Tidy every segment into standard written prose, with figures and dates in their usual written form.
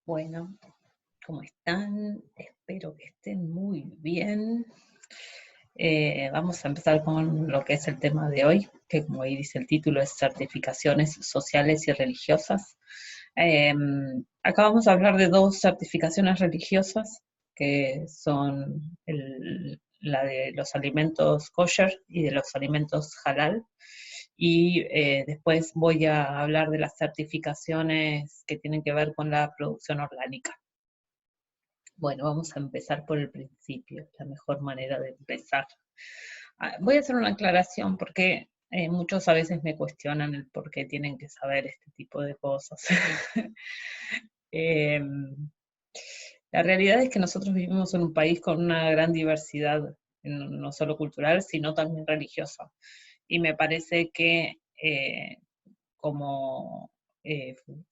Bueno, ¿cómo están? Espero que estén muy bien. Vamos a empezar con lo que es el tema de hoy, que como ahí dice el título es certificaciones sociales y religiosas. Eh, Acá vamos a hablar de dos certificaciones religiosas, que son la de los alimentos kosher y de los alimentos halal. Y después voy a hablar de las certificaciones que tienen que ver con la producción orgánica. Bueno, vamos a empezar por el principio, la mejor manera de empezar. Voy a hacer una aclaración porque muchos a veces me cuestionan el por qué tienen que saber este tipo de cosas. Eh, la realidad es que nosotros vivimos en un país con una gran diversidad, no solo cultural, sino también religiosa. Y me parece que como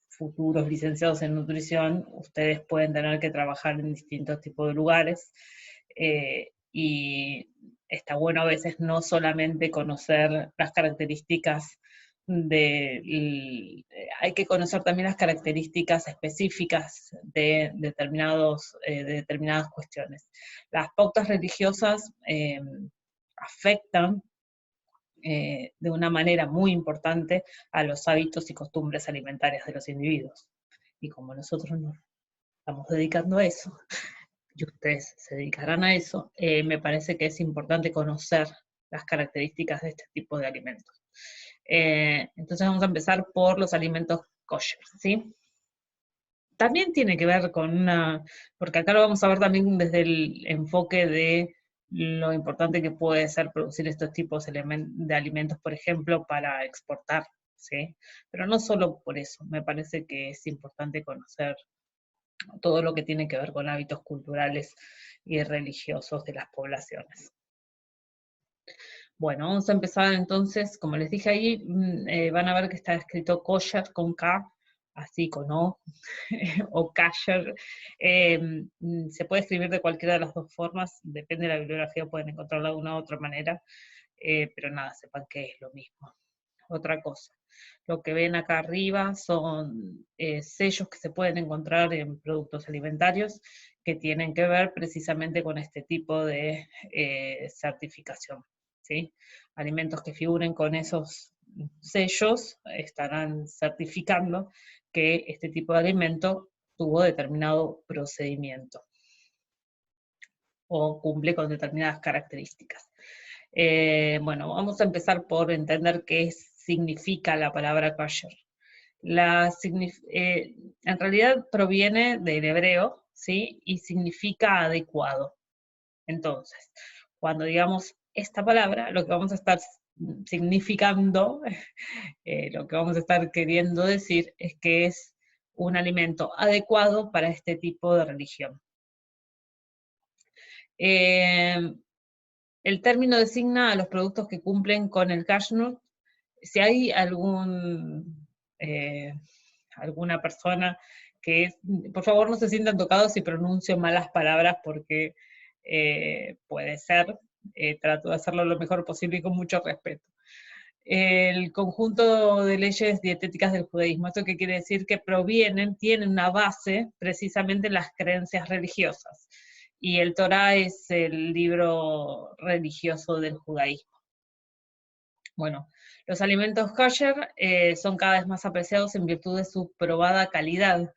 futuros licenciados en nutrición, ustedes pueden tener que trabajar en distintos tipos de lugares y está bueno a veces no solamente conocer las características hay que conocer también las características específicas de determinadas cuestiones. Las pautas religiosas afectan de una manera muy importante a los hábitos y costumbres alimentarias de los individuos. Y como nosotros nos estamos dedicando a eso, y ustedes se dedicarán a eso, me parece que es importante conocer las características de este tipo de alimentos. Entonces vamos a empezar por los alimentos kosher, ¿sí? También tiene que ver con porque acá lo vamos a ver también desde el enfoque de lo importante que puede ser producir estos tipos de alimentos, por ejemplo, para exportar, ¿sí? Pero no solo por eso, me parece que es importante conocer todo lo que tiene que ver con hábitos culturales y religiosos de las poblaciones. Bueno, vamos a empezar entonces, como les dije ahí, van a ver que está escrito kosher con K, así con O, o kasher. Se puede escribir de cualquiera de las dos formas, depende de la bibliografía, pueden encontrarlo de una u otra manera, pero nada, sepan que es lo mismo. Otra cosa, lo que ven acá arriba son sellos que se pueden encontrar en productos alimentarios que tienen que ver precisamente con este tipo de certificación, ¿sí? Alimentos que figuren con esos sellos estarán certificando que este tipo de alimento tuvo determinado procedimiento o cumple con determinadas características. Bueno, vamos a empezar por entender qué significa la palabra kosher. En realidad proviene del hebreo, ¿sí? Y significa adecuado. Entonces, cuando digamos esta palabra, lo que vamos a estar significando, lo que vamos a estar queriendo decir es que es un alimento adecuado para este tipo de religión. El término designa a los productos que cumplen con el kashrut. Si hay alguna persona por favor no se sientan tocados si pronuncio malas palabras porque puede ser, trato de hacerlo lo mejor posible y con mucho respeto. El conjunto de leyes dietéticas del judaísmo, ¿esto qué quiere decir? Que tienen una base precisamente en las creencias religiosas. Y el Torá es el libro religioso del judaísmo. Bueno, los alimentos kosher son cada vez más apreciados en virtud de su probada calidad.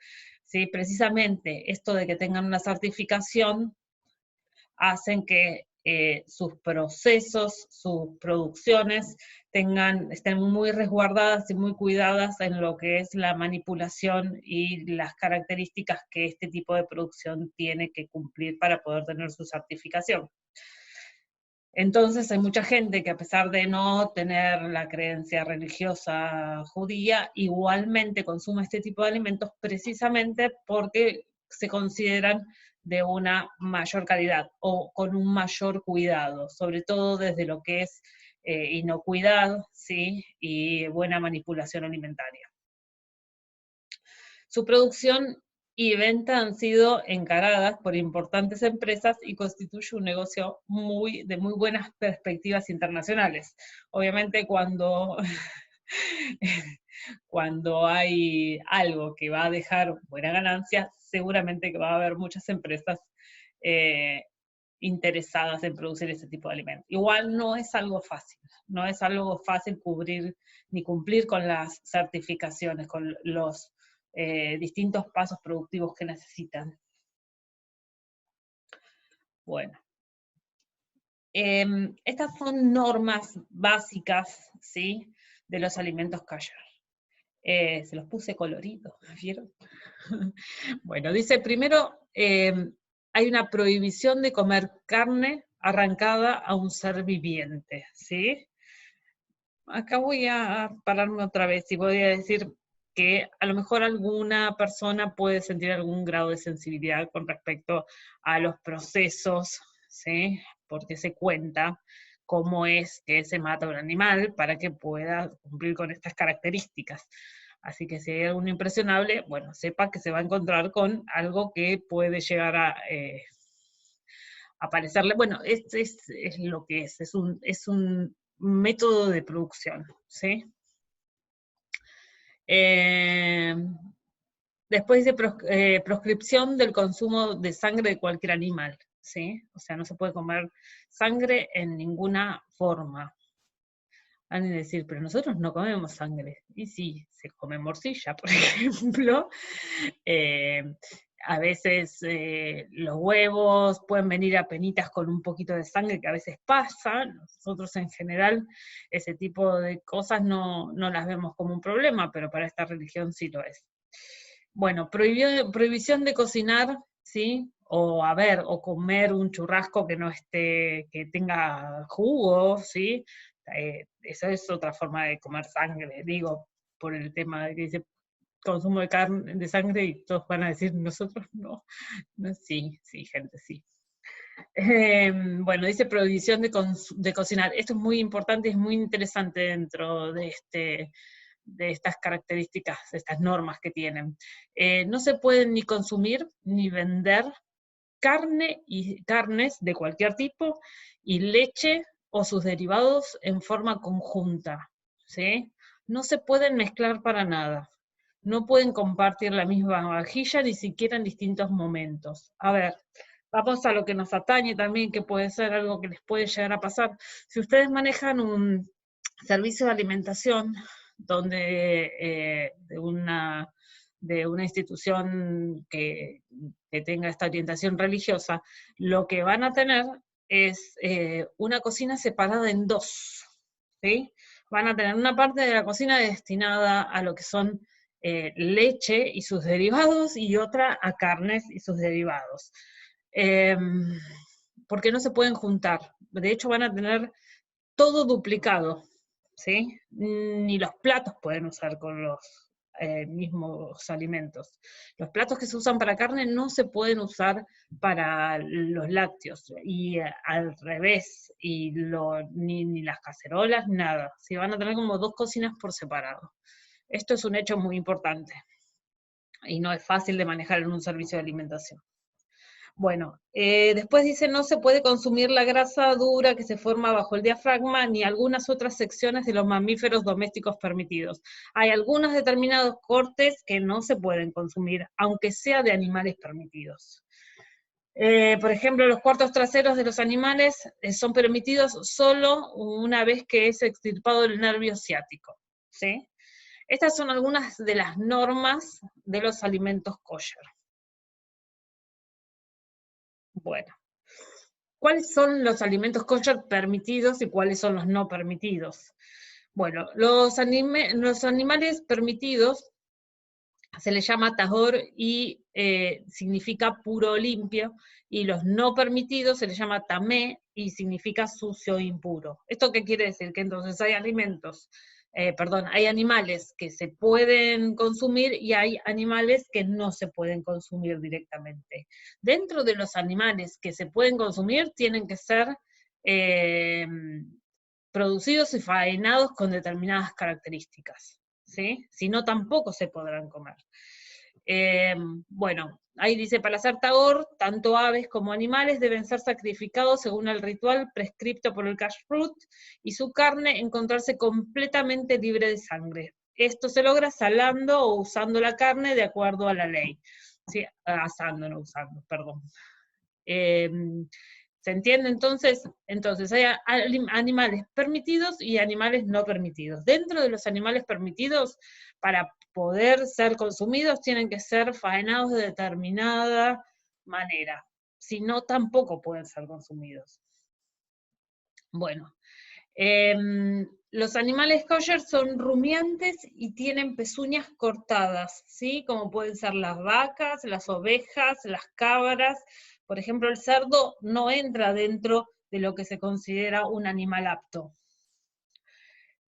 ¿Sí? Precisamente esto de que tengan una certificación hacen que sus procesos, sus producciones estén muy resguardadas y muy cuidadas en lo que es la manipulación y las características que este tipo de producción tiene que cumplir para poder tener su certificación. Entonces hay mucha gente que a pesar de no tener la creencia religiosa judía, igualmente consume este tipo de alimentos precisamente porque se consideran de una mayor calidad o con un mayor cuidado, sobre todo desde lo que es inocuidad, ¿sí? Y buena manipulación alimentaria. Su producción y venta han sido encaradas por importantes empresas y constituye un negocio de muy buenas perspectivas internacionales. Obviamente cuando cuando hay algo que va a dejar buena ganancia, seguramente que va a haber muchas empresas interesadas en producir ese tipo de alimentos. Igual no es algo fácil, no es algo fácil cubrir ni cumplir con las certificaciones, con los distintos pasos productivos que necesitan. Bueno, estas son normas básicas, ¿sí?, de los alimentos kosher. Se los puse coloridos, ¿vieron? Bueno, dice primero, hay una prohibición de comer carne arrancada a un ser viviente, ¿sí? Acá voy a pararme otra vez y voy a decir que a lo mejor alguna persona puede sentir algún grado de sensibilidad con respecto a los procesos, ¿sí? Porque se cuenta cómo es que se mata un animal para que pueda cumplir con estas características. Así que si hay algún impresionable, bueno, sepa que se va a encontrar con algo que puede llegar a parecerle, bueno, es lo que es un método de producción, ¿sí? Después dice proscripción del consumo de sangre de cualquier animal, ¿sí? O sea, no se puede comer sangre en ninguna forma. Van a decir, pero nosotros no comemos sangre. Y sí, se come morcilla, por ejemplo. A veces los huevos pueden venir a penitas con un poquito de sangre, que a veces pasa. Nosotros en general ese tipo de cosas no las vemos como un problema, pero para esta religión sí lo es. Bueno, prohibición de cocinar, ¿sí? O comer un churrasco que no esté, que tenga jugo, ¿sí? Esa es otra forma de comer sangre, digo, por el tema de que dice consumo de carne, de sangre, y todos van a decir, nosotros no. Sí, gente, sí. Bueno, dice prohibición de cocinar. Esto es muy importante y es muy interesante dentro de estas características, de estas normas que tienen. No se pueden ni consumir ni vender carnes de cualquier tipo y leche o sus derivados en forma conjunta, ¿sí? No se pueden mezclar para nada. No pueden compartir la misma vajilla ni siquiera en distintos momentos. A ver, vamos a lo que nos atañe también, que puede ser algo que les puede llegar a pasar. Si ustedes manejan un servicio de alimentación donde de una institución que tenga esta orientación religiosa, lo que van a tener es una cocina separada en dos, ¿sí? Van a tener una parte de la cocina destinada a lo que son leche y sus derivados y otra a carnes y sus derivados. Porque no se pueden juntar. De hecho, van a tener todo duplicado, ¿sí? Ni los platos pueden usar con los mismos alimentos. Los platos que se usan para carne no se pueden usar para los lácteos, y al revés, y ni las cacerolas, nada. ¿Sí? Van a tener como dos cocinas por separado. Esto es un hecho muy importante, y no es fácil de manejar en un servicio de alimentación. Bueno, después dice, no se puede consumir la grasa dura que se forma bajo el diafragma, ni algunas otras secciones de los mamíferos domésticos permitidos. Hay algunos determinados cortes que no se pueden consumir, aunque sea de animales permitidos. Por ejemplo, los cuartos traseros de los animales son permitidos solo una vez que es extirpado el nervio ciático, ¿sí? Estas son algunas de las normas de los alimentos kosher. Bueno, ¿cuáles son los alimentos kosher permitidos y cuáles son los no permitidos? Bueno, los animales permitidos se les llama tahor y significa puro o limpio, y los no permitidos se les llama tamé y significa sucio o impuro. ¿Esto qué quiere decir? Que entonces hay hay animales que se pueden consumir y hay animales que no se pueden consumir directamente. Dentro de los animales que se pueden consumir tienen que ser producidos y faenados con determinadas características, ¿sí? Si no, tampoco se podrán comer. Bueno, ahí dice, para hacer tahor, tanto aves como animales deben ser sacrificados según el ritual prescripto por el kashrut, y su carne encontrarse completamente libre de sangre. esto se logra salando o usando la carne de acuerdo a la ley. Sí, asando, no usando, perdón. ¿Se entiende entonces? Entonces hay animales permitidos y animales no permitidos. Dentro de los animales permitidos, para poder ser consumidos, tienen que ser faenados de determinada manera. Si no, tampoco pueden ser consumidos. Bueno, los animales kosher son rumiantes y tienen pezuñas cortadas, ¿sí? Como pueden ser las vacas, las ovejas, las cabras. Por ejemplo, el cerdo no entra dentro de lo que se considera un animal apto.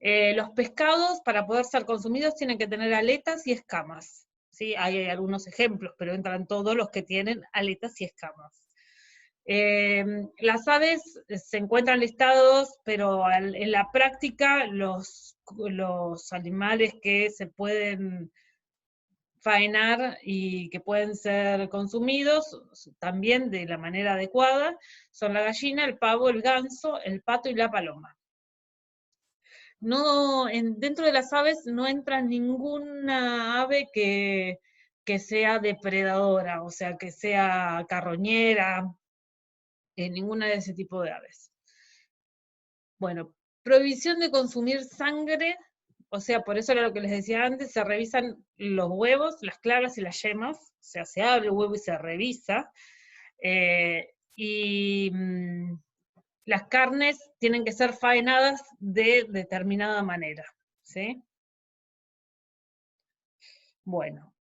Los pescados, para poder ser consumidos, tienen que tener aletas y escamas, ¿sí? Hay algunos ejemplos, pero entran todos los que tienen aletas y escamas. Las aves se encuentran listados, pero en la práctica los animales que se pueden faenar y que pueden ser consumidos también de la manera adecuada son la gallina, el pavo, el ganso, el pato y la paloma. No, dentro de las aves no entra ninguna ave que sea depredadora, o sea, que sea carroñera, ninguna de ese tipo de aves. Bueno, prohibición de consumir sangre, o sea, por eso era lo que les decía antes, se revisan los huevos, las claras y las yemas, o sea, se abre el huevo y se revisa, y las carnes tienen que ser faenadas de determinada manera, ¿sí? Bueno,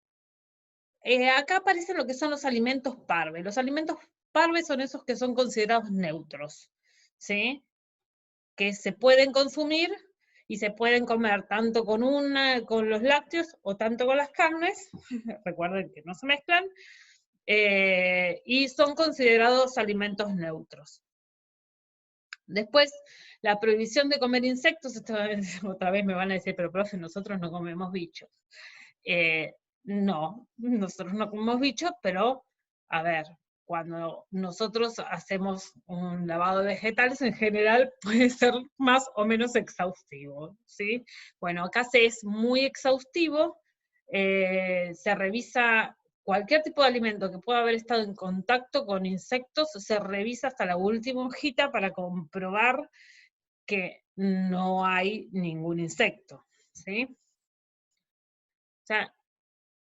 acá aparecen lo que son los alimentos parve. Los alimentos parve son esos que son considerados neutros, ¿sí? Que se pueden consumir y se pueden comer tanto con los lácteos o tanto con las carnes, recuerden que no se mezclan, y son considerados alimentos neutros. Después, la prohibición de comer insectos, otra vez me van a decir, pero profe, nosotros no comemos bichos. No, nosotros no comemos bichos, pero, a ver, cuando nosotros hacemos un lavado de vegetales, en general puede ser más o menos exhaustivo, ¿sí? Bueno, acá es muy exhaustivo, se revisa cualquier tipo de alimento que pueda haber estado en contacto con insectos, se revisa hasta la última hojita para comprobar que no hay ningún insecto, ¿sí? O sea,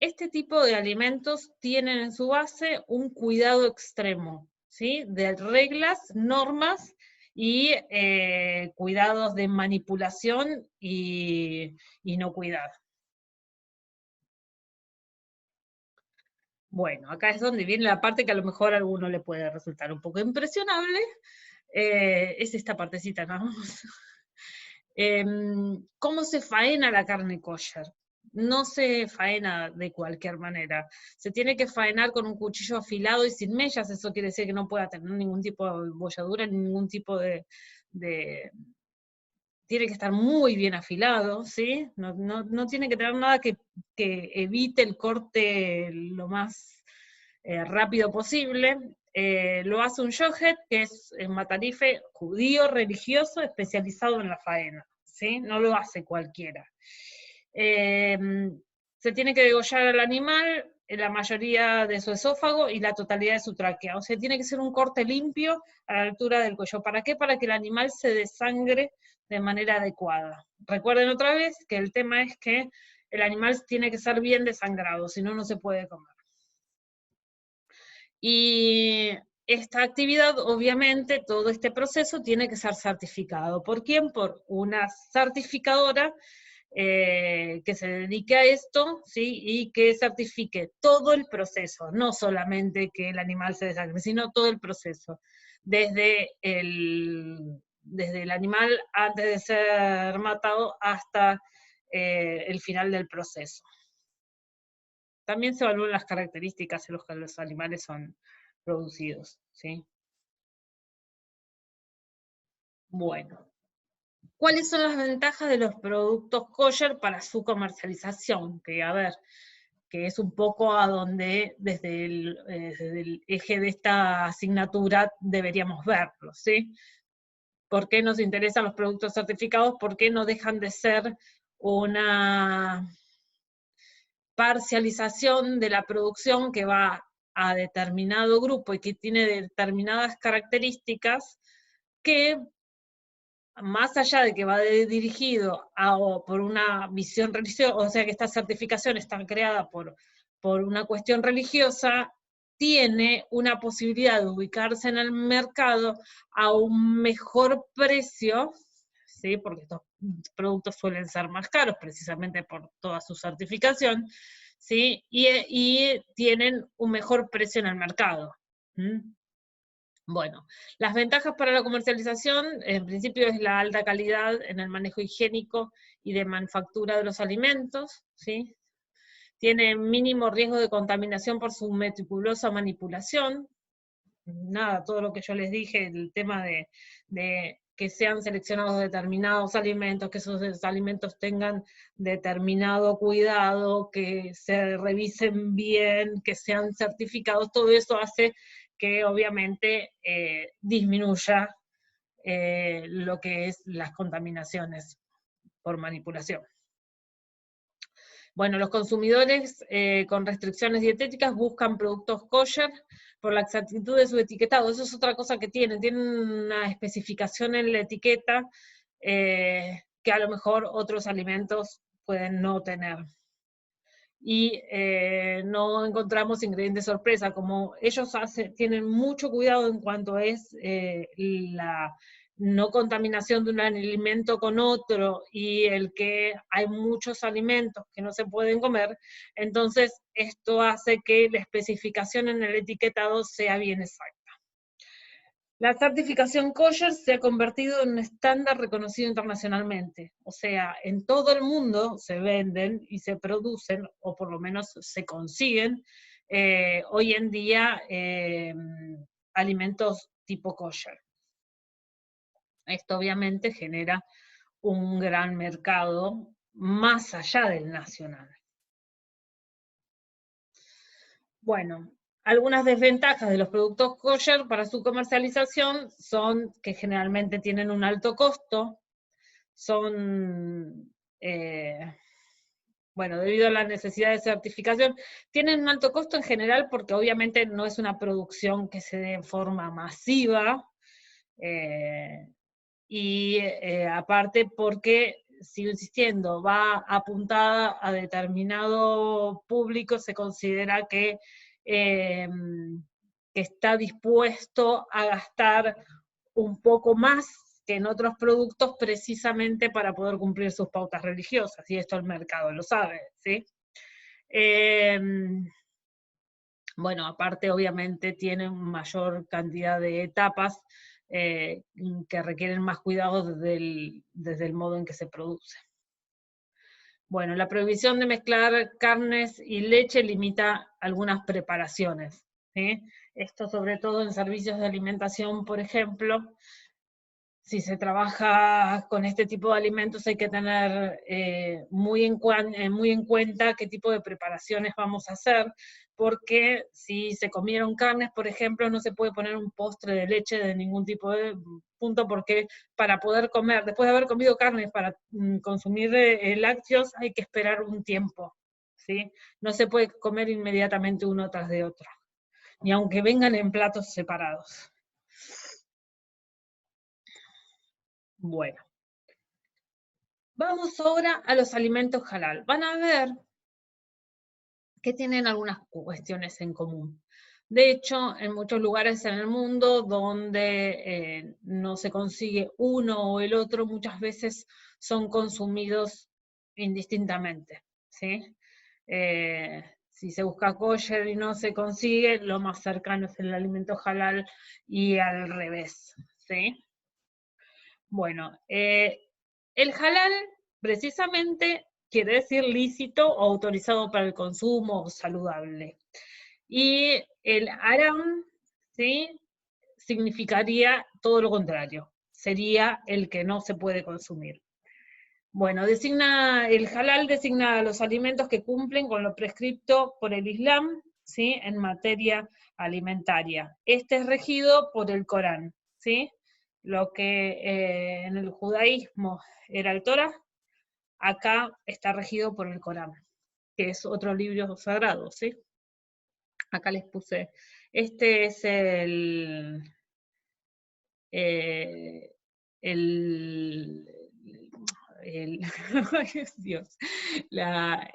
este tipo de alimentos tienen en su base un cuidado extremo, ¿sí? De reglas, normas y cuidados de manipulación y inocuidad. Bueno, acá es donde viene la parte que a lo mejor a alguno le puede resultar un poco impresionable, es esta partecita, ¿no? ¿Cómo se faena la carne kosher? No se faena de cualquier manera. Se tiene que faenar con un cuchillo afilado y sin mellas, eso quiere decir que no pueda tener ningún tipo de bolladura, ningún tipo de tiene que estar muy bien afilado, ¿sí? No tiene que tener nada que evite el corte lo más rápido posible. Lo hace un yohet, que es un matarife judío religioso especializado en la faena, ¿sí? No lo hace cualquiera. Se tiene que degollar al animal la mayoría de su esófago y la totalidad de su tráquea. O sea, tiene que ser un corte limpio a la altura del cuello. ¿Para qué? Para que el animal se desangre de manera adecuada. Recuerden otra vez que el tema es que el animal tiene que ser bien desangrado, si no, no se puede comer. Y esta actividad, obviamente, todo este proceso tiene que ser certificado. ¿Por quién? Por una certificadora que se dedique a esto, ¿sí? Y que certifique todo el proceso, no solamente que el animal se desangre, sino todo el proceso, desde el animal antes de ser matado hasta el final del proceso. También se evalúan las características en las que los animales son producidos, ¿sí? Bueno, ¿cuáles son las ventajas de los productos kosher para su comercialización? Que, a ver, que es un poco a donde desde el eje de esta asignatura deberíamos verlo, ¿sí? ¿Por qué nos interesan los productos certificados? ¿Por qué no dejan de ser una parcialización de la producción que va a determinado grupo y que tiene determinadas características que, más allá de que va dirigido por una visión religiosa, o sea que esta certificación está creada por una cuestión religiosa, tiene una posibilidad de ubicarse en el mercado a un mejor precio, ¿sí? Porque estos productos suelen ser más caros precisamente por toda su certificación, ¿sí? Y tienen un mejor precio en el mercado. Bueno, las ventajas para la comercialización, en principio, es la alta calidad en el manejo higiénico y de manufactura de los alimentos, ¿sí? Tiene mínimo riesgo de contaminación por su meticulosa manipulación. Nada, todo lo que yo les dije, el tema de que sean seleccionados determinados alimentos, que esos alimentos tengan determinado cuidado, que se revisen bien, que sean certificados, todo eso hace que obviamente disminuya lo que es las contaminaciones por manipulación. Bueno, los consumidores con restricciones dietéticas buscan productos kosher por la exactitud de su etiquetado. Eso es otra cosa que tienen una especificación en la etiqueta que a lo mejor otros alimentos pueden no tener. Y no encontramos ingredientes sorpresa, como ellos tienen mucho cuidado en cuanto es la no contaminación de un alimento con otro, y el que hay muchos alimentos que no se pueden comer, entonces esto hace que la especificación en el etiquetado sea bien exacta. La certificación kosher se ha convertido en un estándar reconocido internacionalmente. O sea, en todo el mundo se venden y se producen, o por lo menos se consiguen, hoy en día alimentos tipo kosher. Esto obviamente genera un gran mercado más allá del nacional. Bueno, algunas desventajas de los productos kosher para su comercialización son que generalmente tienen un alto costo, son, bueno, debido a la necesidad de certificación, tienen un alto costo en general porque obviamente no es una producción que se dé en forma masiva, y aparte porque, sigo insistiendo, va apuntada a determinado público, se considera que está dispuesto a gastar un poco más que en otros productos precisamente para poder cumplir sus pautas religiosas, y esto el mercado lo sabe, ¿sí? Bueno, aparte obviamente tiene mayor cantidad de etapas que requieren más cuidado desde el modo en que se produce. Bueno, la prohibición de mezclar carnes y leche limita algunas preparaciones, ¿sí? Esto sobre todo en servicios de alimentación, por ejemplo. Si se trabaja con este tipo de alimentos hay que tener muy en cuenta qué tipo de preparaciones vamos a hacer, porque si se comieron carnes, por ejemplo, no se puede poner un postre de leche de ningún tipo de punto, porque para poder comer, después de haber comido carnes, para consumir lácteos hay que esperar un tiempo, ¿sí? No se puede comer inmediatamente uno tras de otro, ni aunque vengan en platos separados. Bueno. Vamos ahora a los alimentos halal. Van a ver que tienen algunas cuestiones en común. De hecho, en muchos lugares en el mundo donde no se consigue uno o el otro, muchas veces son consumidos indistintamente, ¿sí? Si se busca kosher y no se consigue, lo más cercano es el alimento halal y al revés, ¿sí? Bueno, el halal precisamente quiere decir lícito o autorizado para el consumo o saludable. Y el haram, ¿sí?, significaría todo lo contrario, sería el que no se puede consumir. Bueno, el halal designa a los alimentos que cumplen con lo prescripto por el Islam, ¿sí?, en materia alimentaria. Este es regido por el Corán, ¿sí? Lo que en el judaísmo era el Torá, acá está regido por el Corán, que es otro libro sagrado, ¿sí? Acá les puse, este es eh, el, ay, Dios, la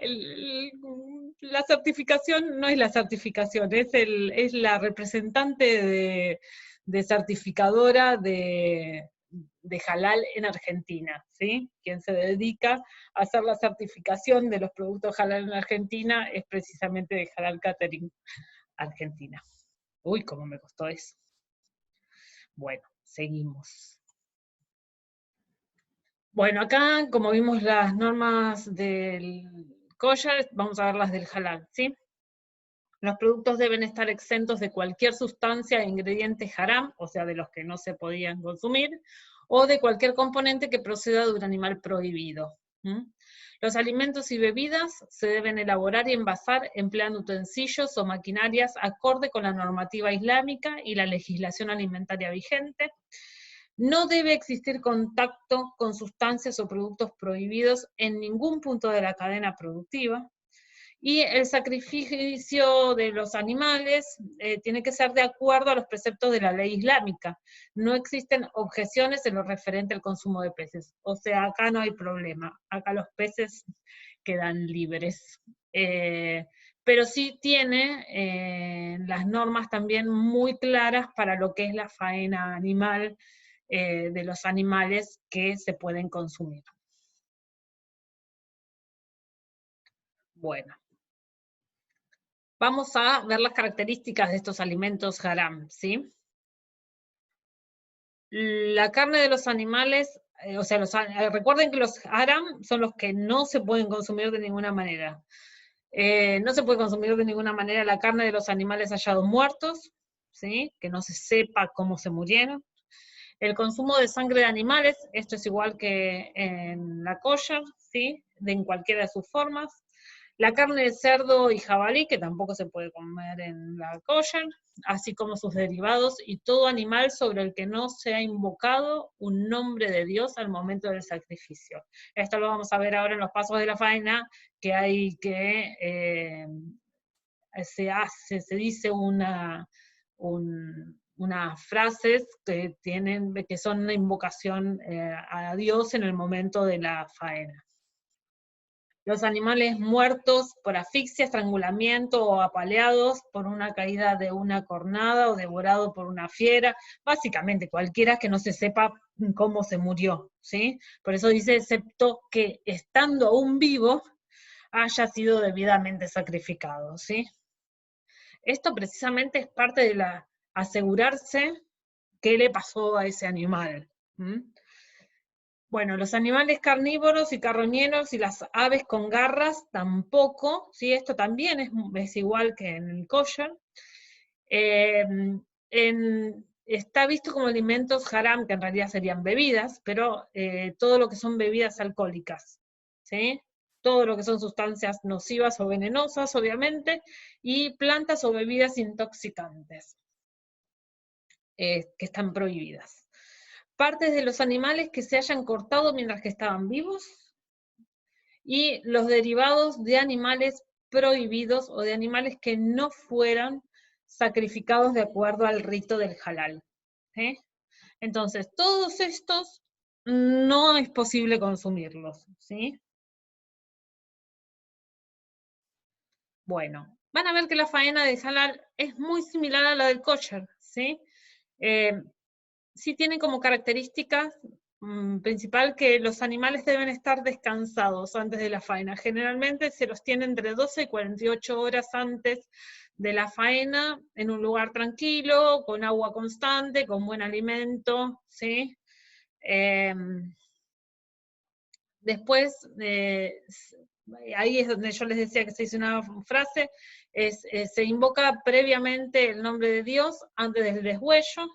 certificación no es la certificación, es la representante de certificadora de Halal en Argentina, ¿sí? Quien se dedica a hacer la certificación de los productos Halal en Argentina es precisamente de Halal Catering Argentina. Uy, cómo me costó eso. Bueno, seguimos. Bueno, acá, como vimos las normas del kosher, vamos a ver las del halal, ¿sí? Los productos deben estar exentos de cualquier sustancia e ingrediente haram, o sea, de los que no se podían consumir, o de cualquier componente que proceda de un animal prohibido. Los alimentos y bebidas se deben elaborar y envasar empleando utensilios o maquinarias acorde con la normativa islámica y la legislación alimentaria vigente. No debe existir contacto con sustancias o productos prohibidos en ningún punto de la cadena productiva. Y el sacrificio de los animales tiene que ser de acuerdo a los preceptos de la ley islámica. No existen objeciones en lo referente al consumo de peces. O sea, acá no hay problema. Acá los peces quedan libres. Pero sí tiene las normas también muy claras para lo que es la faena animal de los animales que se pueden consumir. Bueno. Vamos a ver las características de estos alimentos haram, ¿sí? La carne de los animales, o sea, recuerden que los haram son los que no se pueden consumir de ninguna manera. No se puede consumir de ninguna manera la carne de los animales hallados muertos, ¿sí? Que no se sepa cómo se murieron. El consumo de sangre de animales, esto es igual que en la kosher, ¿sí? En cualquiera de sus formas. La carne de cerdo y jabalí, que tampoco se puede comer en la kosher, así como sus derivados y todo animal sobre el que no se ha invocado un nombre de Dios al momento del sacrificio. Esto lo vamos a ver ahora en los pasos de la faena, que hay que, se dice unas frases que son una invocación a Dios en el momento de la faena. Los animales muertos por asfixia, estrangulamiento o apaleados por una caída de una cornada o devorado por una fiera, básicamente cualquiera que no se sepa cómo se murió, ¿sí? Por eso dice, excepto que estando aún vivo haya sido debidamente sacrificado, ¿sí? Esto precisamente es parte de asegurarse qué le pasó a ese animal. Bueno, los animales carnívoros y carroñeros y las aves con garras tampoco, ¿sí? Esto también es igual que en el kosher. Está visto como alimentos haram, que en realidad serían bebidas, pero todo lo que son bebidas alcohólicas, ¿sí? Todo lo que son sustancias nocivas o venenosas, obviamente, y plantas o bebidas intoxicantes, que están prohibidas. Partes de los animales que se hayan cortado mientras que estaban vivos, y los derivados de animales prohibidos o de animales que no fueran sacrificados de acuerdo al rito del halal. ¿Sí? Entonces, todos estos no es posible consumirlos, ¿sí? Bueno, van a ver que la faena de halal es muy similar a la del kosher, ¿sí? Sí tiene como características principal que los animales deben estar descansados antes de la faena. Generalmente se los tiene entre 12 y 48 horas antes de la faena, en un lugar tranquilo, con agua constante, con buen alimento, ¿sí? Después, ahí es donde yo les decía que se dice una frase, se invoca previamente el nombre de Dios antes del deshuello.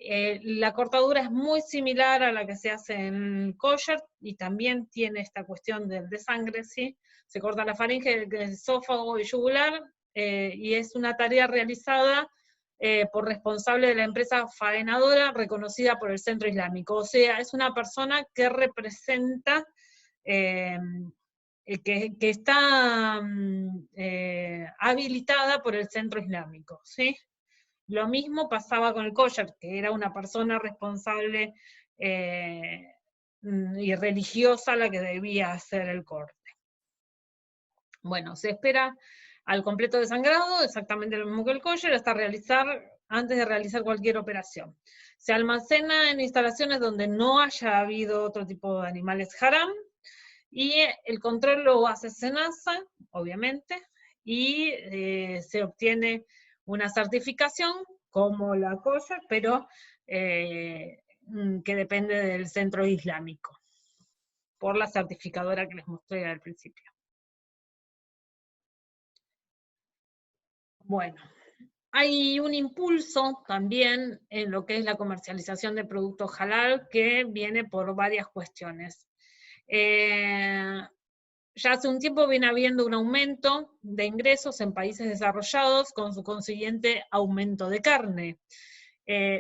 La cortadura es muy similar a la que se hace en kosher y también tiene esta cuestión de sangre, ¿sí? Se corta la faringe, el esófago y yugular, y es una tarea realizada por responsable de la empresa faenadora reconocida por el Centro Islámico. O sea, es una persona que representa que está habilitada por el Centro Islámico, ¿sí? Lo mismo pasaba con el kosher, que era una persona responsable y religiosa la que debía hacer el corte. Bueno, se espera al completo desangrado, exactamente lo mismo que el kosher, antes de realizar cualquier operación. Se almacena en instalaciones donde no haya habido otro tipo de animales haram, y el control lo hace SENASA, obviamente, y se obtiene una certificación como la kosher, pero que depende del centro islámico, por la certificadora que les mostré al principio. Bueno, hay un impulso también en lo que es la comercialización de productos halal que viene por varias cuestiones. Ya hace un tiempo viene habiendo un aumento de ingresos en países desarrollados con su consiguiente aumento de carne.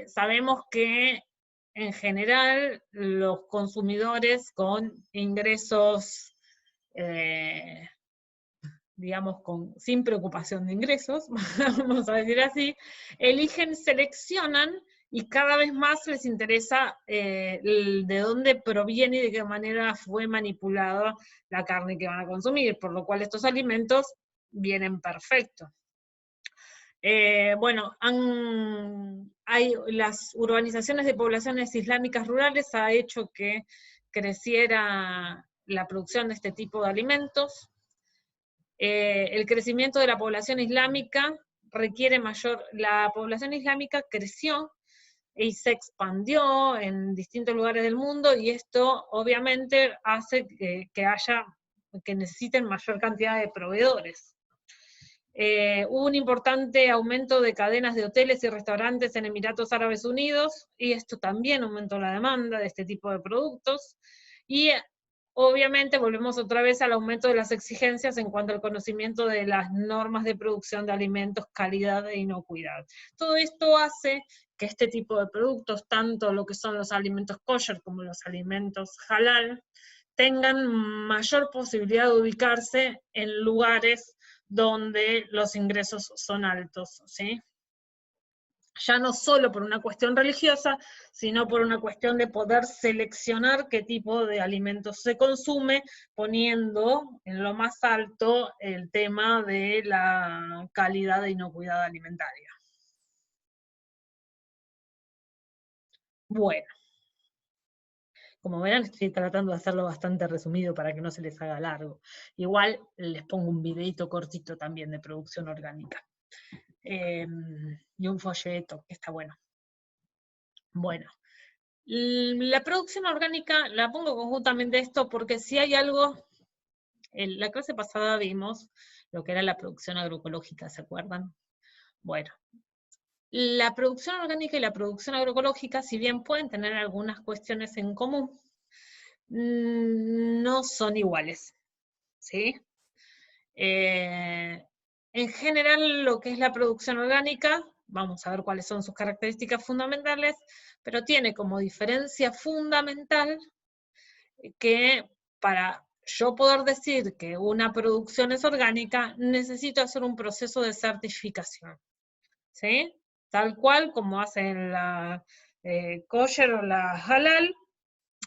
Sabemos que en general los consumidores con ingresos digamos, sin preocupación de ingresos, vamos a decir así, seleccionan y cada vez más les interesa de dónde proviene y de qué manera fue manipulada la carne que van a consumir, por lo cual estos alimentos vienen perfectos. Bueno, las urbanizaciones de poblaciones islámicas rurales ha hecho que creciera la producción de este tipo de alimentos. El crecimiento de la población islámica la población islámica creció y se expandió en distintos lugares del mundo, y esto obviamente hace que necesiten mayor cantidad de proveedores. Hubo un importante aumento de cadenas de hoteles y restaurantes en Emiratos Árabes Unidos, y esto también aumentó la demanda de este tipo de productos, y obviamente volvemos otra vez al aumento de las exigencias en cuanto al conocimiento de las normas de producción de alimentos, calidad e inocuidad. Todo esto hace que este tipo de productos, tanto lo que son los alimentos kosher como los alimentos halal, tengan mayor posibilidad de ubicarse en lugares donde los ingresos son altos, ¿sí? Ya no solo por una cuestión religiosa, sino por una cuestión de poder seleccionar qué tipo de alimentos se consume, poniendo en lo más alto el tema de la calidad e inocuidad alimentaria. Bueno, como verán, estoy tratando de hacerlo bastante resumido para que no se les haga largo. Igual les pongo un videito cortito también de producción orgánica. Y un folleto, que está bueno. Bueno, la producción orgánica la pongo conjuntamente esto porque si hay algo, en la clase pasada vimos lo que era la producción agroecológica, ¿se acuerdan? Bueno, la producción orgánica y la producción agroecológica, si bien pueden tener algunas cuestiones en común, no son iguales, ¿sí? En general, lo que es la producción orgánica, vamos a ver cuáles son sus características fundamentales, pero tiene como diferencia fundamental que para yo poder decir que una producción es orgánica, necesito hacer un proceso de certificación, ¿sí? Tal cual como hacen la kosher o la halal,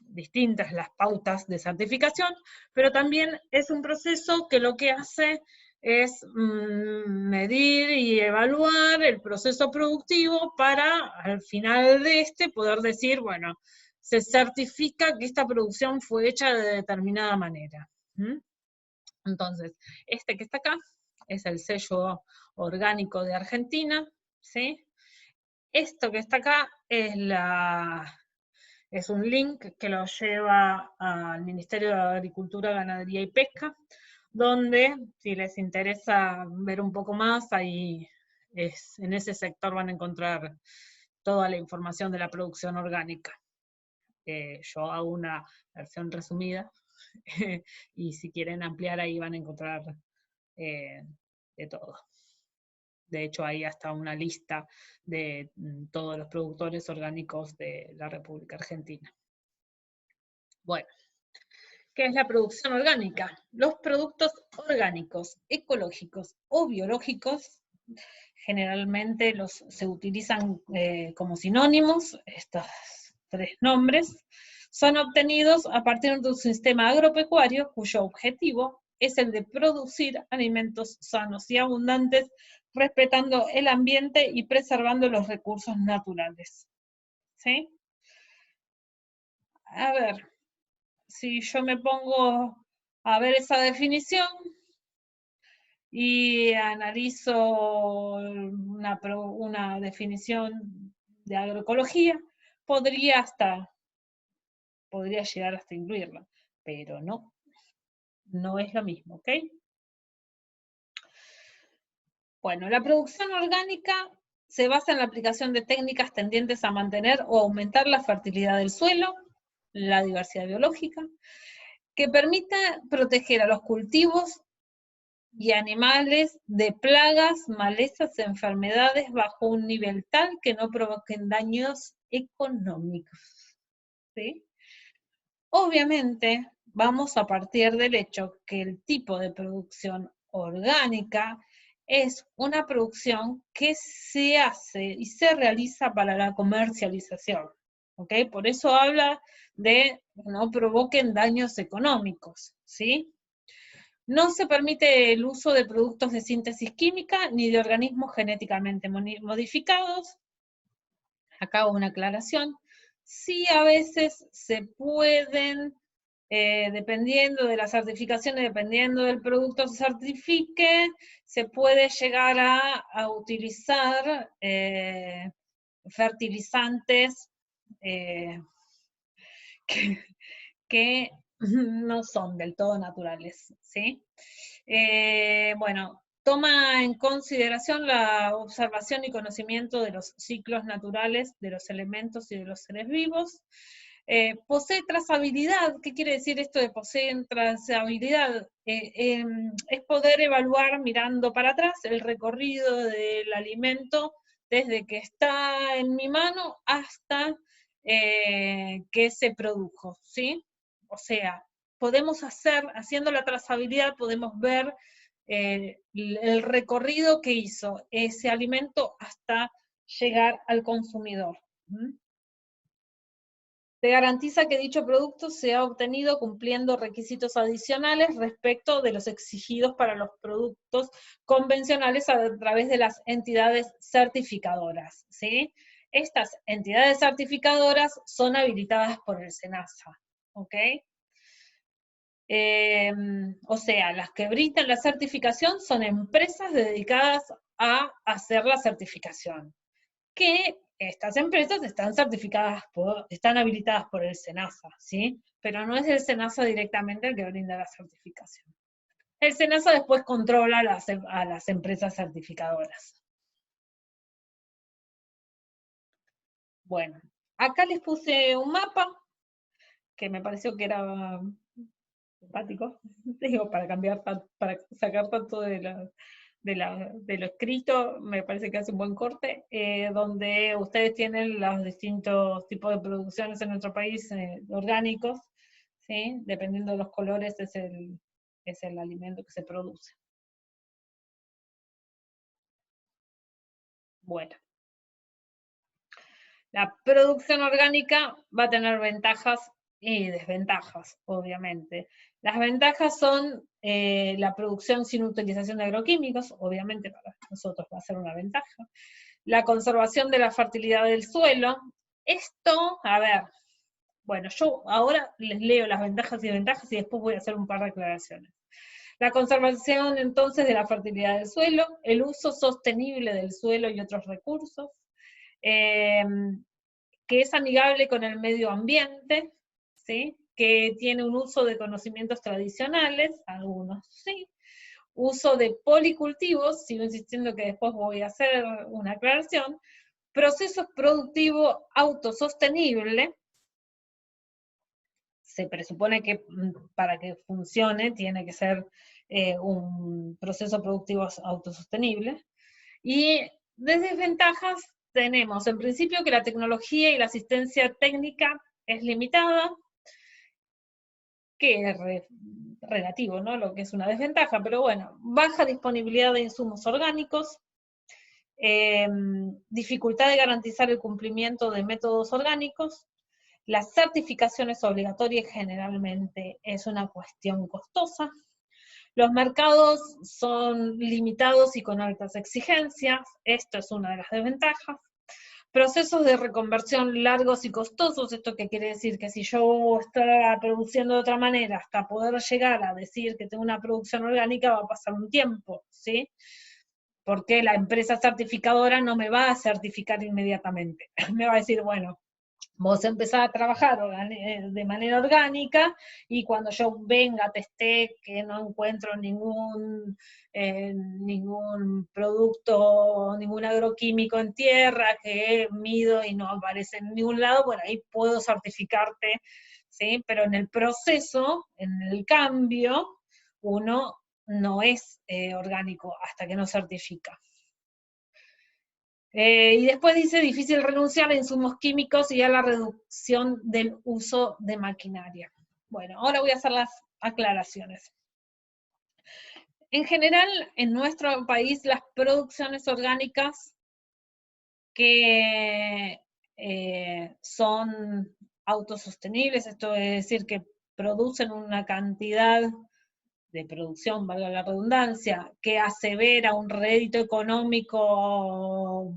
distintas las pautas de certificación, pero también es un proceso que lo que hace es medir y evaluar el proceso productivo para al final de poder decir, bueno, se certifica que esta producción fue hecha de determinada manera. Entonces, este que está acá es el sello orgánico de Argentina, ¿sí? Esto que está acá es un link que lo lleva al Ministerio de Agricultura, Ganadería y Pesca, donde si les interesa ver un poco más, ahí en ese sector van a encontrar toda la información de la producción orgánica. Yo hago una versión resumida y si quieren ampliar ahí van a encontrar de todo. De hecho, hay hasta una lista de todos los productores orgánicos de la República Argentina. Bueno, ¿Qué es la producción orgánica? Los productos orgánicos, ecológicos o biológicos, generalmente se utilizan como sinónimos, estos tres nombres, son obtenidos a partir de un sistema agropecuario cuyo objetivo es el de producir alimentos sanos y abundantes, respetando el ambiente y preservando los recursos naturales. ¿Sí? A ver, si yo me pongo a ver esa definición y analizo una definición de agroecología, podría llegar hasta incluirla, pero no, no es lo mismo, ¿ok? Bueno, la producción orgánica se basa en la aplicación de técnicas tendientes a mantener o aumentar la fertilidad del suelo, la diversidad biológica, que permita proteger a los cultivos y animales de plagas, malezas, enfermedades bajo un nivel tal que no provoquen daños económicos. ¿Sí? Obviamente, vamos a partir del hecho que el tipo de producción orgánica es una producción que se hace y se realiza para la comercialización. ¿Ok? Por eso habla de no provoquen daños económicos, ¿sí? No se permite el uso de productos de síntesis química ni de organismos genéticamente modificados. Acá hago una aclaración. Sí, a veces se pueden, dependiendo de las certificaciones, dependiendo del producto que se certifique, se puede llegar a utilizar fertilizantes que, que no son del todo naturales, ¿sí? Bueno, toma en consideración la observación y conocimiento de los ciclos naturales de los elementos y de los seres vivos. Posee trazabilidad. ¿Qué quiere decir esto de posee trazabilidad? Es poder evaluar mirando para atrás el recorrido del alimento desde que está en mi mano hasta que se produjo, ¿sí? O sea, podemos haciendo la trazabilidad, podemos ver el recorrido que hizo ese alimento hasta llegar al consumidor. Se garantiza que dicho producto sea obtenido cumpliendo requisitos adicionales respecto de los exigidos para los productos convencionales a través de las entidades certificadoras, ¿sí? Estas entidades certificadoras son habilitadas por el SENASA, ¿ok? O sea, las que brindan la certificación son empresas dedicadas a hacer la certificación, que estas empresas están están habilitadas por el SENASA, ¿sí? Pero no es el SENASA directamente el que brinda la certificación. El SENASA después controla a las empresas certificadoras. Bueno, acá les puse un mapa que me pareció que era simpático, digo, para sacar tanto de lo escrito, me parece que hace un buen corte, donde ustedes tienen los distintos tipos de producciones en nuestro país orgánicos, ¿sí? Dependiendo de los colores es el alimento que se produce. Bueno, la producción orgánica va a tener ventajas y desventajas, obviamente. Las ventajas son la producción sin utilización de agroquímicos, obviamente para nosotros va a ser una ventaja. La conservación de la fertilidad del suelo. Esto, a ver, bueno, yo ahora les leo las ventajas y desventajas y después voy a hacer un par de aclaraciones. La conservación entonces de la fertilidad del suelo, el uso sostenible del suelo y otros recursos, eh, que es amigable con el medio ambiente, ¿sí? Que tiene un uso de conocimientos tradicionales, algunos sí, uso de policultivos, sigo insistiendo que después voy a hacer una aclaración, proceso productivo autosostenible, se presupone que para que funcione tiene que ser un proceso productivo autosostenible, y de desventajas tenemos en principio que la tecnología y la asistencia técnica es limitada, que es relativo, ¿no? Lo que es una desventaja, pero bueno, baja disponibilidad de insumos orgánicos, dificultad de garantizar el cumplimiento de métodos orgánicos, las certificaciones obligatorias generalmente es una cuestión costosa, los mercados son limitados y con altas exigencias, esto es una de las desventajas. Procesos de reconversión largos y costosos, ¿esto qué quiere decir? Que si yo estaba produciendo de otra manera hasta poder llegar a decir que tengo una producción orgánica va a pasar un tiempo, ¿sí? Porque la empresa certificadora no me va a certificar inmediatamente. Me va a decir, bueno, vos empezás a trabajar de manera orgánica y cuando yo venga, testé que no encuentro ningún producto, ningún agroquímico en tierra, que mido y no aparece en ningún lado, bueno, ahí puedo certificarte, ¿sí? Pero en el proceso, en el cambio, uno no es orgánico hasta que no certifica. Y después dice, difícil renunciar a insumos químicos y a la reducción del uso de maquinaria. Bueno, ahora voy a hacer las aclaraciones. En general, en nuestro país, las producciones orgánicas que son autosostenibles, esto es decir, que producen una cantidad de producción, valga la redundancia, que asevera un rédito económico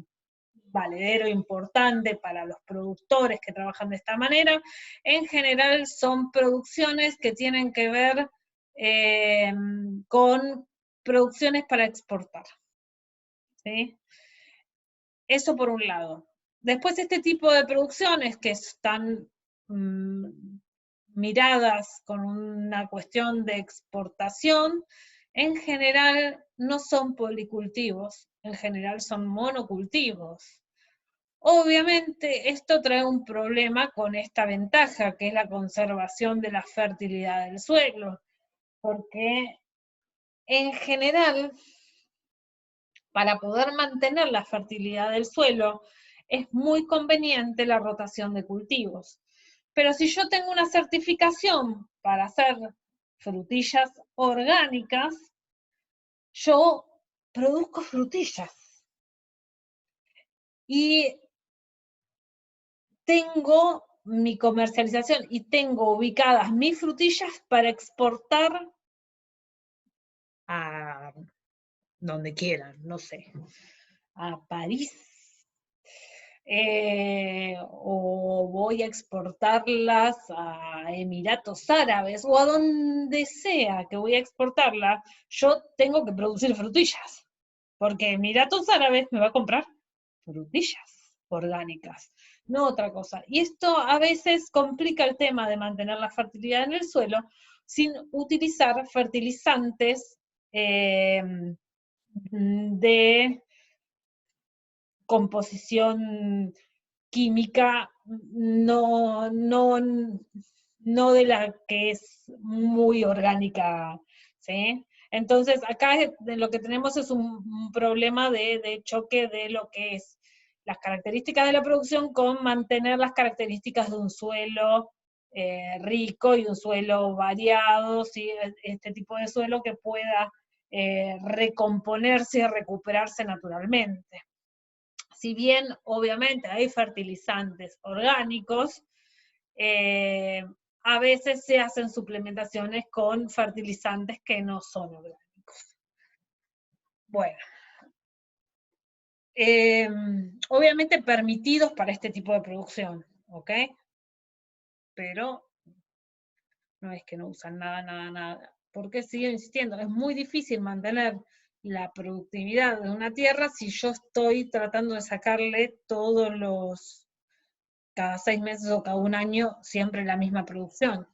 valedero importante para los productores que trabajan de esta manera. En general son producciones que tienen que ver con producciones para exportar, ¿sí? Eso por un lado. Después este tipo de producciones que están miradas con una cuestión de exportación, en general no son policultivos, en general son monocultivos. Obviamente esto trae un problema con esta ventaja, que es la conservación de la fertilidad del suelo, porque en general, para poder mantener la fertilidad del suelo, es muy conveniente la rotación de cultivos. Pero si yo tengo una certificación para hacer frutillas orgánicas, yo produzco frutillas. Y tengo mi comercialización y tengo ubicadas mis frutillas para exportar a donde quieran, no sé, a París, o voy a exportarlas a Emiratos Árabes, o a donde sea que voy a exportarla, yo tengo que producir frutillas, porque Emiratos Árabes me va a comprar frutillas orgánicas, no otra cosa. Y esto a veces complica el tema de mantener la fertilidad en el suelo sin utilizar fertilizantes de composición química no de la que es muy orgánica, ¿sí? Entonces, acá lo que tenemos es un problema de choque de lo que es las características de la producción con mantener las características de un suelo rico y un suelo variado, ¿sí? Este tipo de suelo que pueda recomponerse y recuperarse naturalmente. Si bien obviamente hay fertilizantes orgánicos, a veces se hacen suplementaciones con fertilizantes que no son orgánicos. Bueno, obviamente permitidos para este tipo de producción, ¿ok? Pero no es que no usan nada. Porque sigo insistiendo, es muy difícil mantener la productividad de una tierra si yo estoy tratando de sacarle cada 6 meses o cada un año, siempre la misma producción.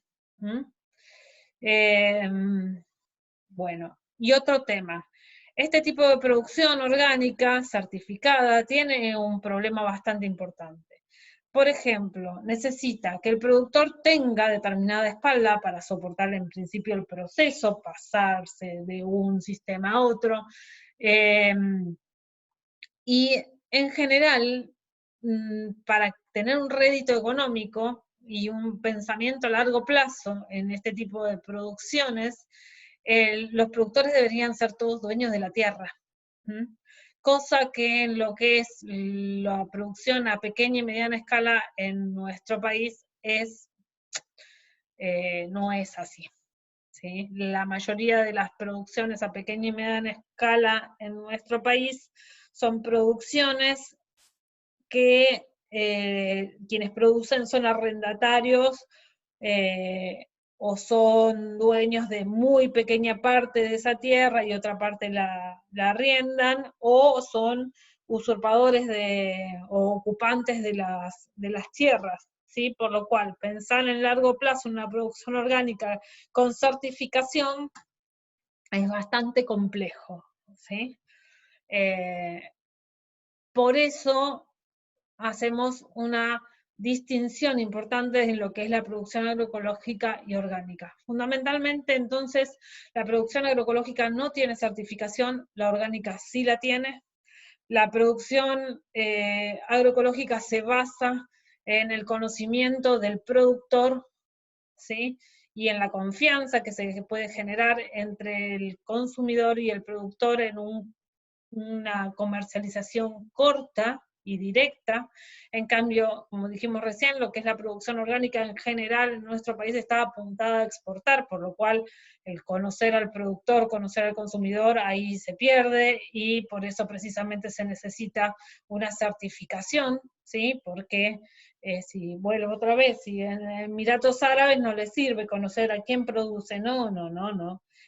Bueno, y otro tema. Este tipo de producción orgánica certificada tiene un problema bastante importante. Por ejemplo, necesita que el productor tenga determinada espalda para soportar en principio el proceso, pasarse de un sistema a otro, y en general, para tener un rédito económico, y un pensamiento a largo plazo en este tipo de producciones, los productores deberían ser todos dueños de la tierra. ¿Mm? Cosa que en lo que es la producción a pequeña y mediana escala en nuestro país no es así. ¿Sí? La mayoría de las producciones a pequeña y mediana escala en nuestro país son producciones que quienes producen son arrendatarios o son dueños de muy pequeña parte de esa tierra y otra parte la arriendan, o son usurpadores o ocupantes de las tierras. ¿Sí? Por lo cual, pensar en largo plazo una producción orgánica con certificación es bastante complejo. ¿Sí? Por eso hacemos una distinción importante en lo que es la producción agroecológica y orgánica. Fundamentalmente, entonces, la producción agroecológica no tiene certificación, la orgánica sí la tiene. La producción agroecológica se basa en el conocimiento del productor, ¿sí? Y en la confianza que se puede generar entre el consumidor y el productor en una comercialización corta y directa. En cambio, como dijimos recién, lo que es la producción orgánica en general en nuestro país está apuntada a exportar, por lo cual el conocer al productor, conocer al consumidor, ahí se pierde, y por eso precisamente se necesita una certificación, ¿sí? Porque si vuelvo otra vez, si en Emiratos Árabes no les sirve conocer a quién produce, no.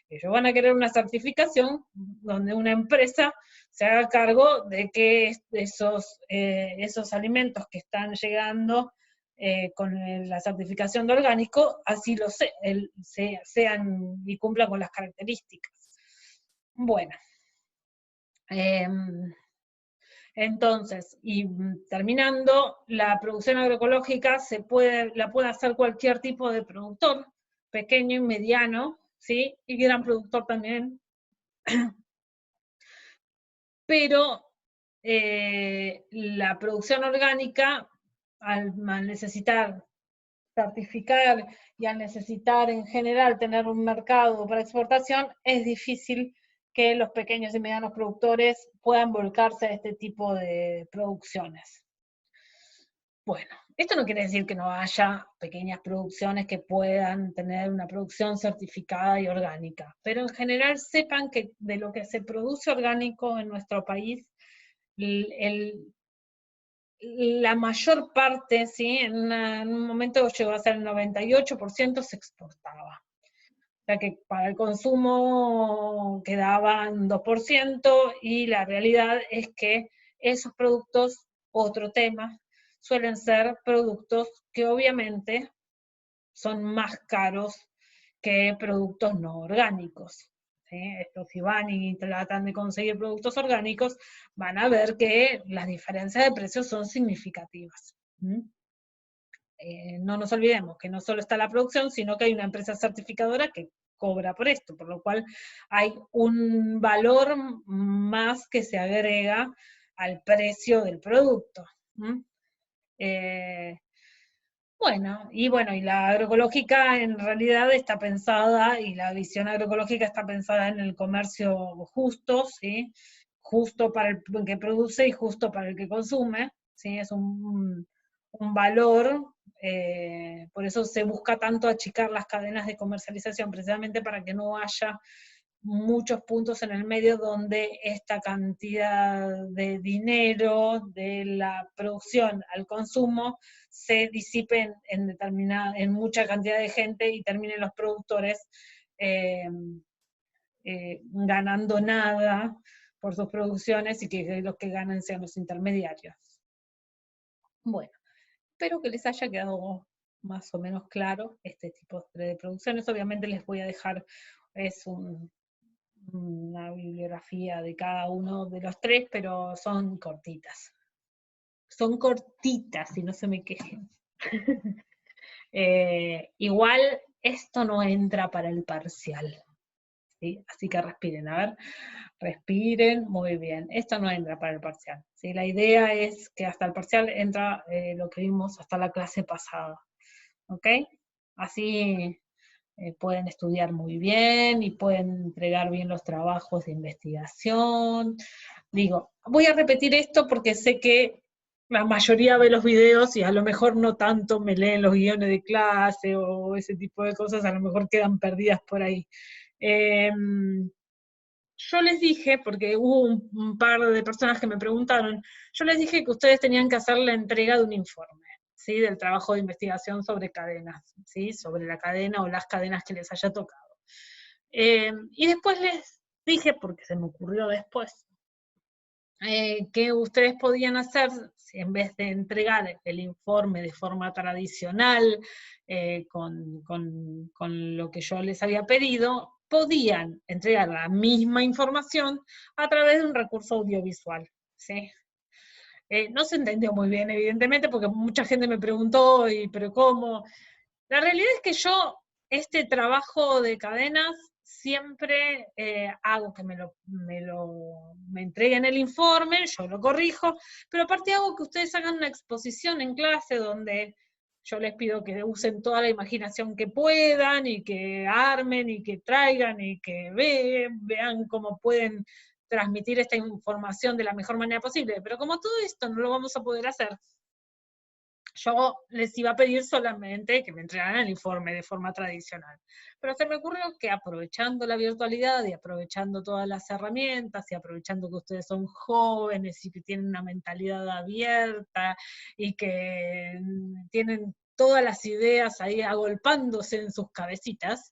Ellos van a querer una certificación donde una empresa se haga cargo de que esos alimentos que están llegando con la certificación de orgánico, así sean y cumplan con las características. Bueno, entonces, y terminando, la producción agroecológica la puede hacer cualquier tipo de productor, pequeño y mediano, ¿sí? Y gran productor también. Pero la producción orgánica, al necesitar certificar y al necesitar en general tener un mercado para exportación, es difícil que los pequeños y medianos productores puedan volcarse a este tipo de producciones. Bueno, esto no quiere decir que no haya pequeñas producciones que puedan tener una producción certificada y orgánica, pero en general sepan que de lo que se produce orgánico en nuestro país, la mayor parte, ¿sí? En un momento llegó a ser el 98% se exportaba. O sea que para el consumo quedaban 2%, y la realidad es que esos productos, otro tema, suelen ser productos que obviamente son más caros que productos no orgánicos. ¿Sí? Estos, si van y tratan de conseguir productos orgánicos, van a ver que las diferencias de precios son significativas. No nos olvidemos que no solo está la producción, sino que hay una empresa certificadora que cobra por esto, por lo cual hay un valor más que se agrega al precio del producto. Y la agroecológica en realidad está pensada, y la visión agroecológica está pensada en el comercio justo, ¿sí? Justo para el que produce y justo para el que consume, ¿sí? Es un valor, por eso se busca tanto achicar las cadenas de comercialización, precisamente para que no haya muchos puntos en el medio donde esta cantidad de dinero de la producción al consumo se disipe en mucha cantidad de gente y terminen los productores ganando nada por sus producciones, y que los que ganan sean los intermediarios. Bueno, espero que les haya quedado más o menos claro este tipo de producciones. Obviamente les voy a dejar una bibliografía de cada uno de los tres, pero son cortitas. Son cortitas, y no se me quejen. Igual esto no entra para el parcial, ¿sí? Así que respiren, a ver, respiren, muy bien. Esto no entra para el parcial, ¿sí? La idea es que hasta el parcial entra lo que vimos hasta la clase pasada. ¿ok? Así pueden estudiar muy bien y pueden entregar bien los trabajos de investigación. Digo, voy a repetir esto porque sé que la mayoría ve los videos y a lo mejor no tanto me leen los guiones de clase o ese tipo de cosas, a lo mejor quedan perdidas por ahí. Yo les dije, porque hubo un par de personas que me preguntaron, yo les dije que ustedes tenían que hacer la entrega de un informe, ¿sí? Del trabajo de investigación sobre cadenas, ¿sí? Sobre la cadena o las cadenas que les haya tocado. Y después les dije, porque se me ocurrió después, que ustedes podían hacer, si en vez de entregar el informe de forma tradicional, con lo que yo les había pedido, podían entregar la misma información a través de un recurso audiovisual, ¿sí? No se entendió muy bien, evidentemente, porque mucha gente me preguntó, ¿pero cómo? La realidad es que yo, este trabajo de cadenas, siempre hago que me entreguen el informe, yo lo corrijo, pero aparte hago que ustedes hagan una exposición en clase donde yo les pido que usen toda la imaginación que puedan y que armen y que traigan y que vean cómo pueden transmitir esta información de la mejor manera posible. Pero como todo esto no lo vamos a poder hacer, yo les iba a pedir solamente que me entregaran el informe de forma tradicional. Pero se me ocurrió que aprovechando la virtualidad y aprovechando todas las herramientas y aprovechando que ustedes son jóvenes y que tienen una mentalidad abierta y que tienen todas las ideas ahí agolpándose en sus cabecitas,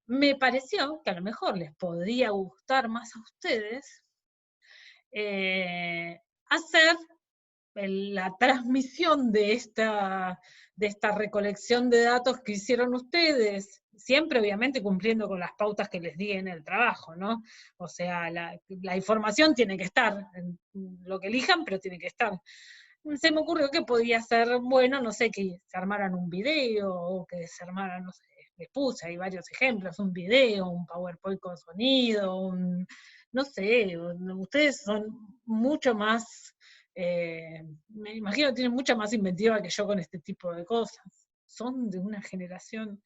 me pareció que a lo mejor les podría gustar más a ustedes hacer la transmisión de esta recolección de datos que hicieron ustedes, siempre obviamente cumpliendo con las pautas que les di en el trabajo, ¿no? O sea, la información tiene que estar, lo que elijan, pero tiene que estar. Se me ocurrió que podía ser bueno, no sé, que se armaran un video, o que se armaran, no sé, les puse ahí varios ejemplos, un video, un PowerPoint con sonido, no sé, ustedes son mucho más, me imagino que tienen mucha más inventiva que yo con este tipo de cosas. Son de una generación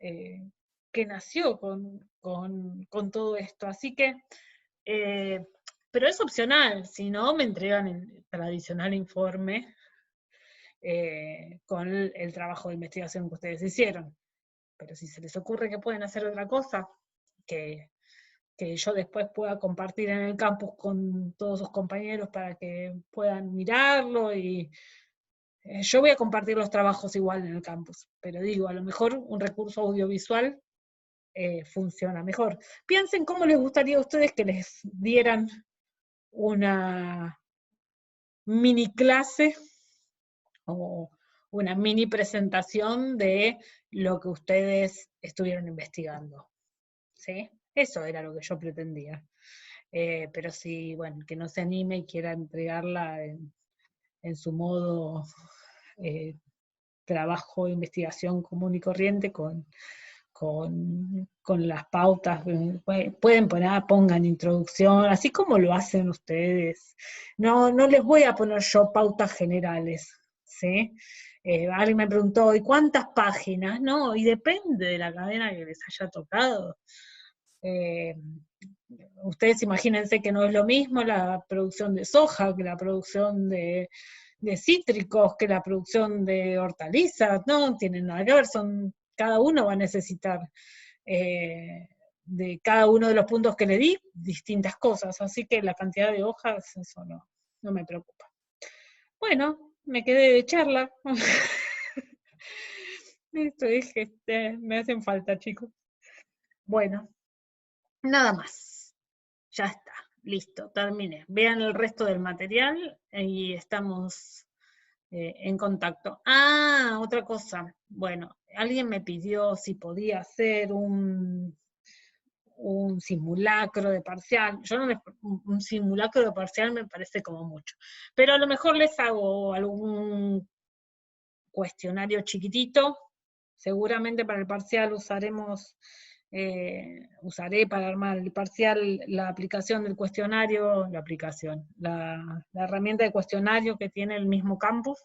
eh, que nació con todo esto, así que pero es opcional, si no me entregan el tradicional informe con el trabajo de investigación que ustedes hicieron. Pero si se les ocurre que pueden hacer otra cosa, que, que yo después pueda compartir en el campus con todos sus compañeros para que puedan mirarlo y yo voy a compartir los trabajos igual en el campus, pero digo, a lo mejor un recurso audiovisual funciona mejor. Piensen cómo les gustaría a ustedes que les dieran una mini clase o una mini presentación de lo que ustedes estuvieron investigando. ¿Sí? Eso era lo que yo pretendía. Pero si, bueno, que no se anime y quiera entregarla en su modo trabajo de investigación común y corriente con las pautas, pueden poner, pongan introducción, así como lo hacen ustedes. No, no les voy a poner yo pautas generales, ¿sí? Alguien me preguntó, ¿y cuántas páginas? No, y depende de la cadena que les haya tocado. Ustedes imagínense que no es lo mismo la producción de soja que la producción de cítricos, que la producción de hortalizas, no tienen nada que ver, cada uno va a necesitar de cada uno de los puntos que le di distintas cosas, así que la cantidad de hojas, eso no me preocupa. Bueno, me quedé de charla. Esto dije, me hacen falta, chicos. Bueno, nada más. Ya está, listo, terminé. Vean el resto del material y estamos en contacto. Ah, otra cosa. Bueno, alguien me pidió si podía hacer un simulacro de parcial. Yo no les, un simulacro de parcial me parece como mucho. Pero a lo mejor les hago algún cuestionario chiquitito. Seguramente para el parcial usaré para armar el parcial la aplicación del cuestionario, la herramienta de cuestionario que tiene el mismo campus.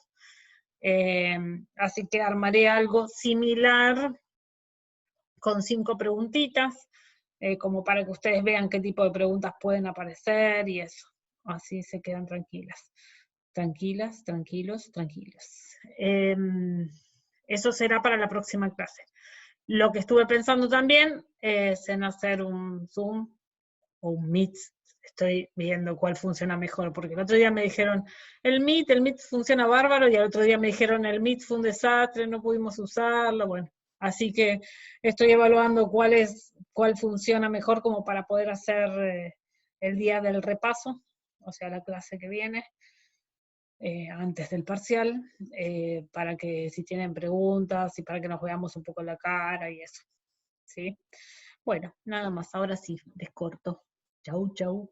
Así que armaré algo similar con 5 preguntitas, como para que ustedes vean qué tipo de preguntas pueden aparecer y eso. Así se quedan tranquilas. Tranquilas, tranquilos, tranquilos. Eso será para la próxima clase. Lo que estuve pensando también es en hacer un Zoom o un Meet. Estoy viendo cuál funciona mejor, porque el otro día me dijeron, el Meet funciona bárbaro, y el otro día me dijeron, el Meet fue un desastre, no pudimos usarlo, bueno. Así que estoy evaluando cuál funciona mejor como para poder hacer el día del repaso, o sea, la clase que viene, antes del parcial, para que si tienen preguntas y para que nos veamos un poco la cara y eso. ¿Sí? Bueno, nada más, ahora sí, les corto. Chau, chau.